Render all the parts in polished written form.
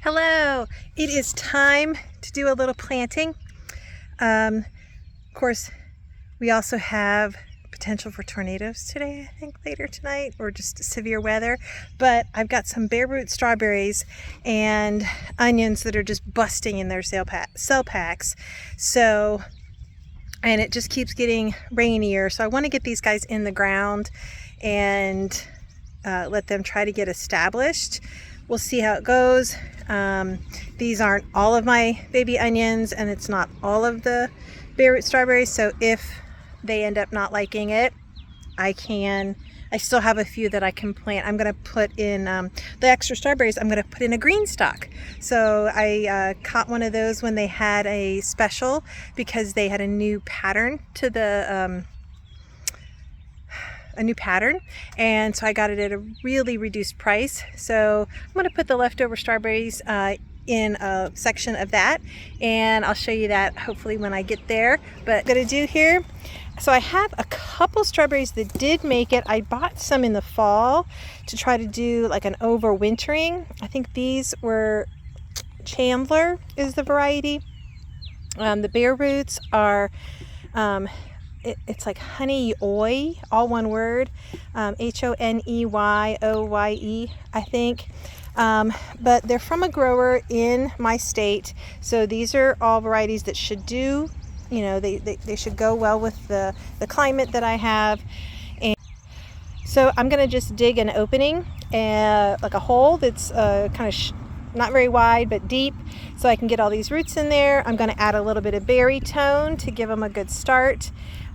Hello! It is time to do a little planting. Of course, we also have potential for tornadoes today, I think, later tonight, or just severe weather. But I've got some bare root strawberries and onions that are just busting in their cell packs. So, and it just keeps getting rainier. So I want to get these guys in the ground and let them try to get established. We'll see how it goes. These aren't all of my baby onions, and it's not all of the bare root strawberries, so if they end up not liking it, I still have a few that I can plant. I'm going to put in the extra strawberries, I'm going to put in a green stalk. So I caught one of those when they had a special because they had a new pattern to the and so I got it at a really reduced price. So I'm going to put the leftover strawberries in a section of that, and I'll show you that hopefully when I get there. But I'm going to do here, so I have a couple strawberries that did make it. I bought some in the fall to try to do like an overwintering. I think these were Chandler is the variety. The bare roots are it's like honey oye, all one word, HONEYOYE, I think. But they're from a grower in my state, so these are all varieties that should do, they should go well with the climate that I have. And so I'm going to just dig an opening, like a hole that's kind of not very wide but deep, so I can get all these roots in there. I'm going to add a little bit of berry tone to give them a good start.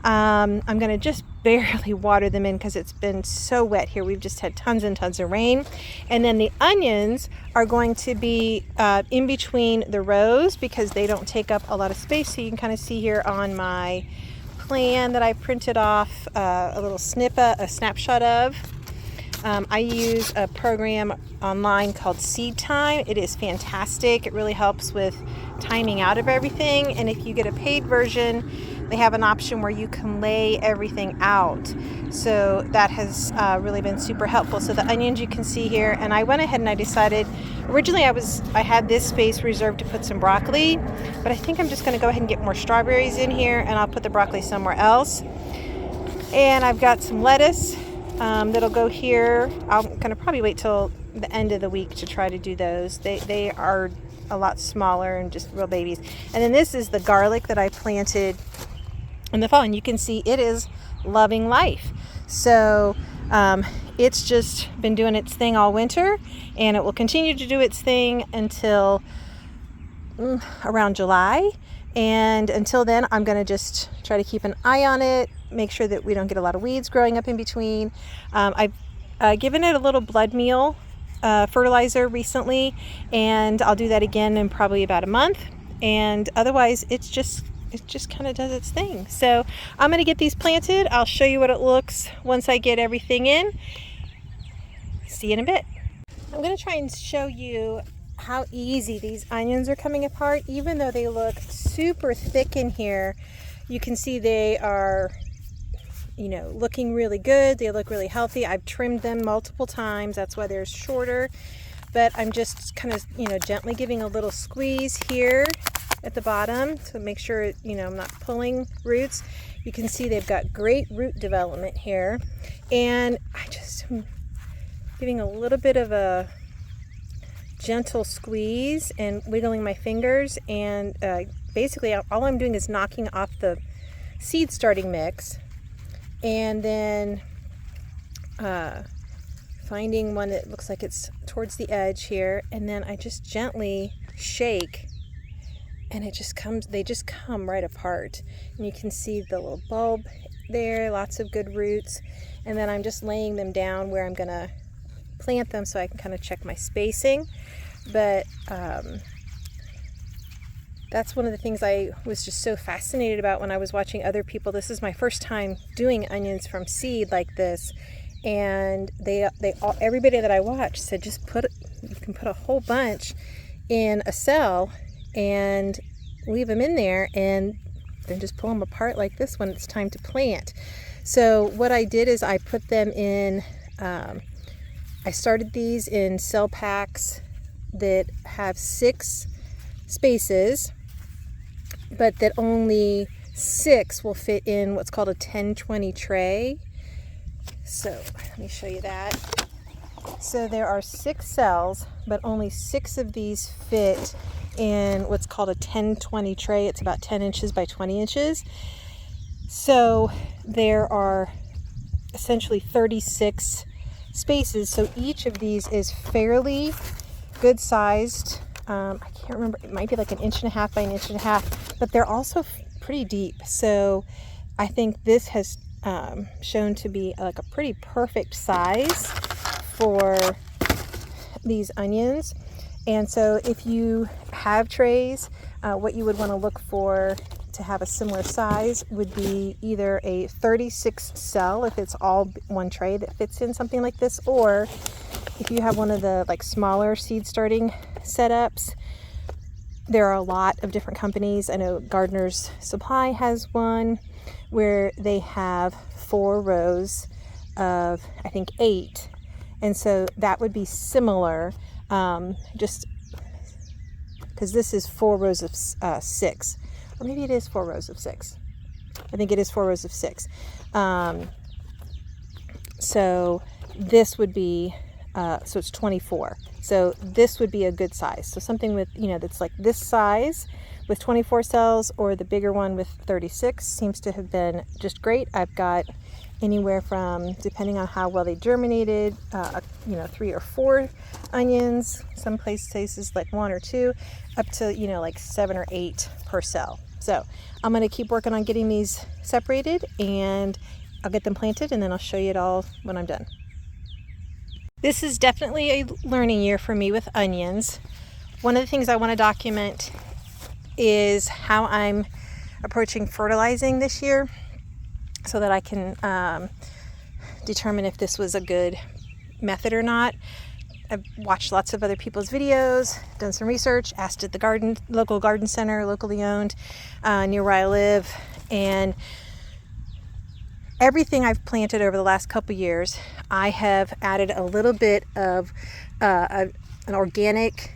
I'm going to just barely water them in because it's been so wet here. We've just had tons and tons of rain. And then the onions are going to be in between the rows because they don't take up a lot of space. So you can kind of see here on my plan that I printed off a little a snapshot of. I use a program online called Seed Time. It is fantastic. It really helps with timing out of everything. And if you get a paid version, they have an option where you can lay everything out. So that has really been super helpful. So the onions you can see here, and I went ahead and I decided, originally I had this space reserved to put some broccoli, but I think I'm just going to go ahead and get more strawberries in here, and I'll put the broccoli somewhere else. And I've got some lettuce that'll go here. I'm going to probably wait till the end of the week to try to do those. They are a lot smaller and just real babies. And then this is the garlic that I planted in the fall, and you can see it is loving life. So it's just been doing its thing all winter, and it will continue to do its thing until around July. And until then, I'm going to just try to keep an eye on it, make sure that we don't get a lot of weeds growing up in between. I've given it a little blood meal fertilizer recently, and I'll do that again in probably about a month. And otherwise, it just kind of does its thing. So I'm going to get these planted. I'll show you what it looks once I get everything in. See you in a bit. I'm going to try and show you how easy these onions are coming apart. Even though they look super thick in here, you can see they are looking really good. They look really healthy. I've trimmed them multiple times. That's why they're shorter. But I'm just kind of, gently giving a little squeeze here at the bottom to make sure, I'm not pulling roots. You can see they've got great root development here. And I just am giving a little bit of a gentle squeeze and wiggling my fingers. And basically all I'm doing is knocking off the seed starting mix. And then finding one that looks like it's towards the edge here, and then I just gently shake, and they just come right apart. And you can see the little bulb there, lots of good roots. And then I'm just laying them down where I'm gonna plant them so I can kind of check my spacing. But that's one of the things I was just so fascinated about when I was watching other people. This is my first time doing onions from seed like this, and everybody that I watched said you can put a whole bunch in a cell and leave them in there, and then just pull them apart like this when it's time to plant. So what I did is I put them in. I started these in cell packs that have 6 spaces, but that only 6 will fit in what's called a 10-20 tray. So let me show you that. So there are 6 cells, but only 6 of these fit in what's called a 10-20 tray. It's about 10 inches by 20 inches. So there are essentially 36 spaces. So each of these is fairly good sized. I can't remember, it might be like 1.5 inches by 1.5 inches, but they're also pretty deep. So I think this has shown to be like a pretty perfect size for these onions. And so if you have trays, what you would want to look for to have a similar size would be either a 36 cell, if it's all one tray that fits in something like this, or if you have one of the like smaller seed starting setups. There are a lot of different companies. I know Gardener's Supply has one where they have 4 rows of, I think, 8. And so that would be similar, just because this is 4 rows of 6. Or maybe it is 4 rows of 6. I think it is 4 rows of 6. So this would be, so it's 24. So this would be a good size. So something with, that's like this size with 24 cells, or the bigger one with 36 seems to have been just great. I've got anywhere from, depending on how well they germinated, 3 or 4 onions, some places like 1 or 2, up to, like 7 or 8 per cell. So I'm going to keep working on getting these separated, and I'll get them planted, and then I'll show you it all when I'm done. This is definitely a learning year for me with onions. One of the things I want to document is how I'm approaching fertilizing this year, so that I can determine if this was a good method or not. I've watched lots of other people's videos, done some research, asked at the local garden center, locally owned, near where I live, and everything I've planted over the last couple years, I have added a little bit of an organic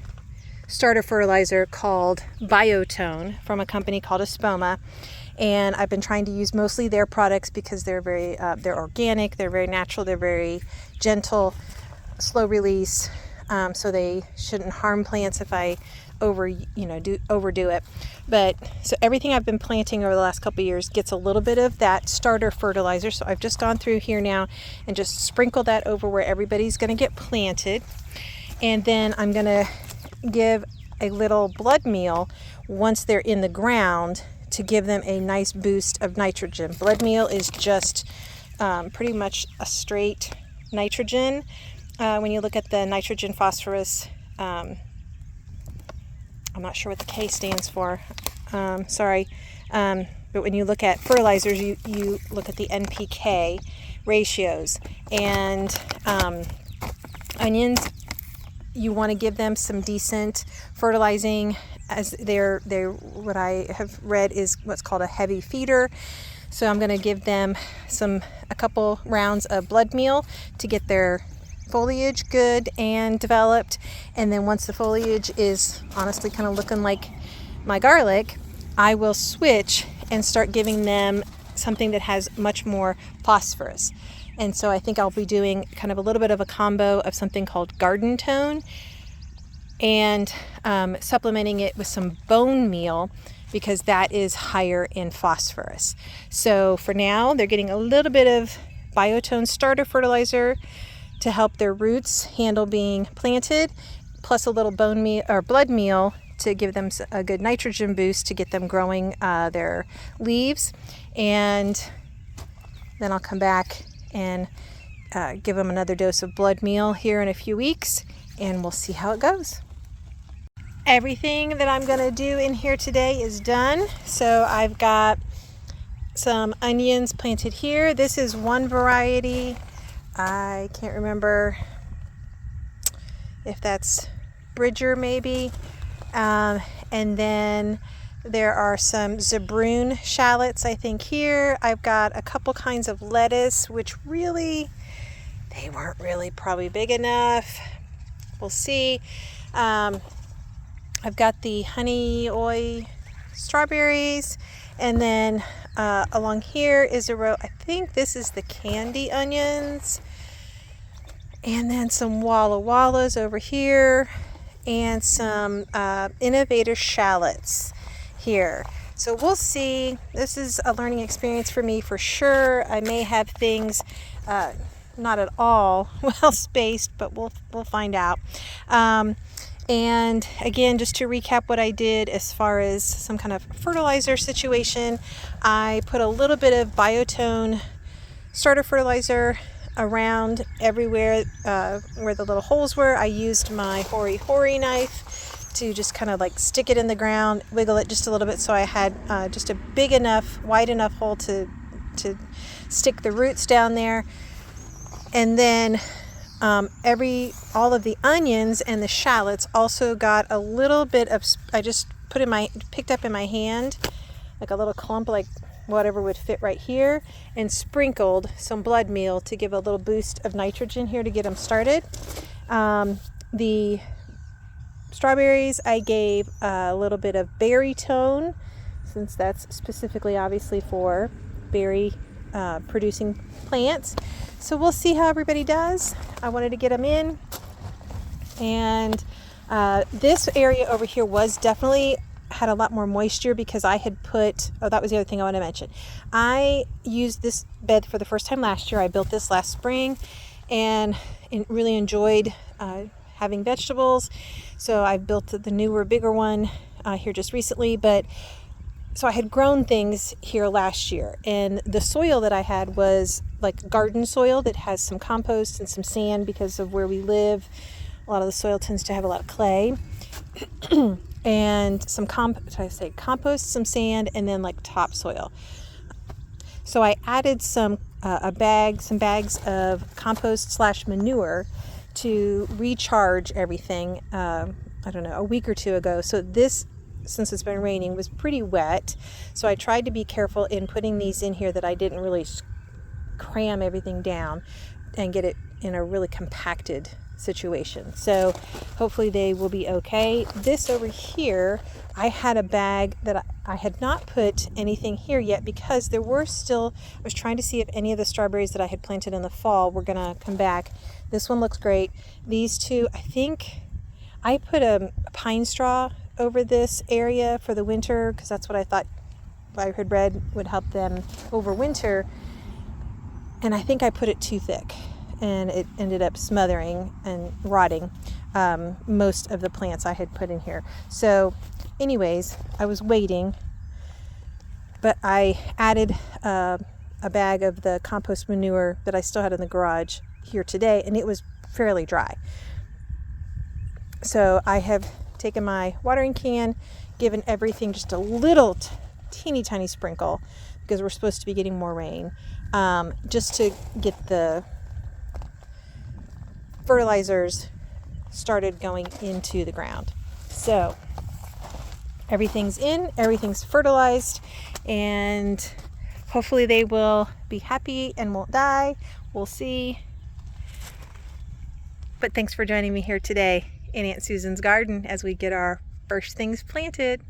starter fertilizer called Biotone from a company called Espoma. And I've been trying to use mostly their products because they're very, they're organic, they're very natural, they're very gentle, slow release, so they shouldn't harm plants if I overdo it. But so everything I've been planting over the last couple of years gets a little bit of that starter fertilizer. So I've just gone through here now and just sprinkled that over where everybody's going to get planted. And then I'm going to give a little blood meal once they're in the ground to give them a nice boost of nitrogen. Blood meal is just pretty much a straight nitrogen. When you look at the nitrogen phosphorus, I'm not sure what the K stands for, sorry, but when you look at fertilizers, you look at the NPK ratios, and onions, you want to give them some decent fertilizing, as they're what I have read is what's called a heavy feeder. So I'm going to give them a couple rounds of blood meal to get their foliage good and developed, and then once the foliage is honestly kind of looking like my garlic, I will switch and start giving them something that has much more phosphorus. And so I think I'll be doing kind of a little bit of a combo of something called Garden Tone and supplementing it with some bone meal, because that is higher in phosphorus. So for now, they're getting a little bit of Biotone starter fertilizer to help their roots handle being planted, plus a little bone meal or blood meal to give them a good nitrogen boost to get them growing their leaves. And then I'll come back and give them another dose of blood meal here in a few weeks, and we'll see how it goes. Everything that I'm going to do in here today is done. So I've got some onions planted here. This is one variety. I can't remember if that's Bridger maybe. And then there are some Zabroon shallots, I think, here. I've got a couple kinds of lettuce, which really, they weren't really probably big enough. We'll see. I've got the honey oi strawberries, and then along here is a row, I think this is the candy onions, and then some Walla Wallas over here, and some innovator shallots here. So we'll see. This is a learning experience for me for sure. I may have things not at all well spaced, but we'll find out. And again, just to recap what I did as far as some kind of fertilizer situation, I put a little bit of Biotone starter fertilizer around everywhere where the little holes were. I used my Hori Hori knife to just kind of like stick it in the ground, wiggle it just a little bit so I had just a big enough, wide enough hole to stick the roots down there. And then all of the onions and the shallots also got a little bit of, I just picked up in my hand, like a little clump, like whatever would fit right here, and sprinkled some blood meal to give a little boost of nitrogen here to get them started. The strawberries, I gave a little bit of berry tone, since that's specifically obviously for berry producing plants. So we'll see how everybody does. I wanted to get them in. And this area over here was definitely had a lot more moisture because I had put, that was the other thing I want to mention. I used this bed for the first time last year. I built this last spring and really enjoyed having vegetables. So I built the newer, bigger one here just recently. But so I had grown things here last year, and the soil that I had was like garden soil that has some compost and some sand because of where we live. A lot of the soil tends to have a lot of clay. And some compost, some sand, and then like topsoil. So I added some bags of compost / manure to recharge everything. I don't know, a week or two ago. So this, since it's been raining, was pretty wet. So I tried to be careful in putting these in here that I didn't really cram everything down and get it in a really compacted situation. So hopefully they will be okay. This over here, I had a bag that I had not put anything here yet because there were still, I was trying to see if any of the strawberries that I had planted in the fall were gonna come back. This one looks great. These two, I think I put a pine straw over this area for the winter because that's what I thought I had read would help them over winter. And I think I put it too thick, and it ended up smothering and rotting most of the plants I had put in here. So anyways, I was waiting, but I added a bag of the compost manure that I still had in the garage here today, and it was fairly dry. So I have taken my watering can, given everything just a little teeny tiny sprinkle because we're supposed to be getting more rain, just to get the fertilizers started going into the ground. So everything's in, everything's fertilized, and hopefully they will be happy and won't die. We'll see. But thanks for joining me here today in Aunt Susan's garden as we get our first things planted.